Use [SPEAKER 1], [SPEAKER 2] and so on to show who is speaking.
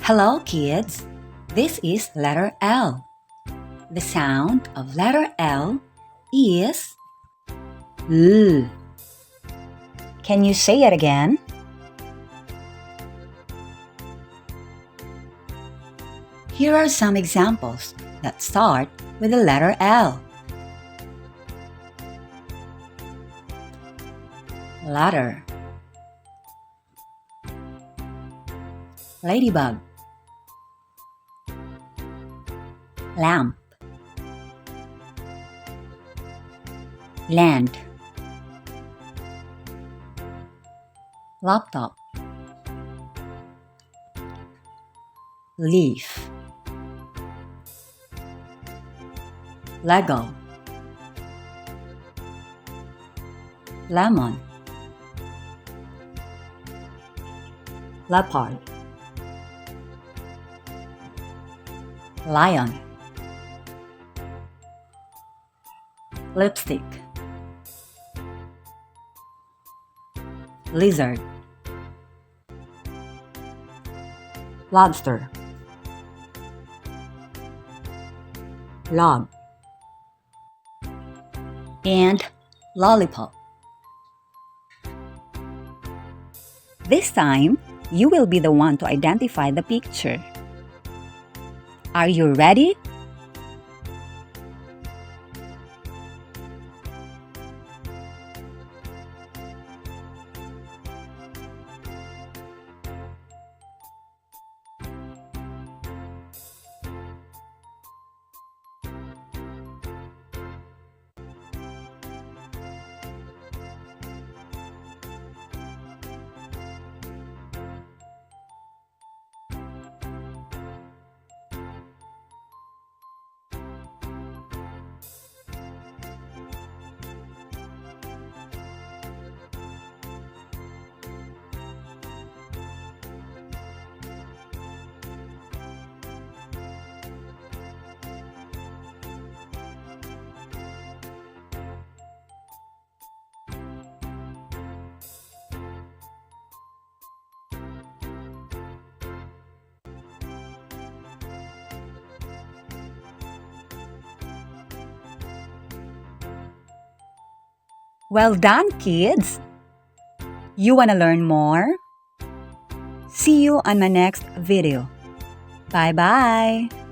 [SPEAKER 1] Hello, kids. This is letter L. The sound of letter L is L. Can you say it again? Here are some examples that start with the letter L. Ladder, ladybug, lamp, land, laptop, leaf, Lego, lemon, leopard, lion, lipstick, lizard, lobster, log, and lollipop. This time, you will be the one to identify the picture. Are you ready? Well done, kids! You want to learn more? See you on my next video. Bye-bye!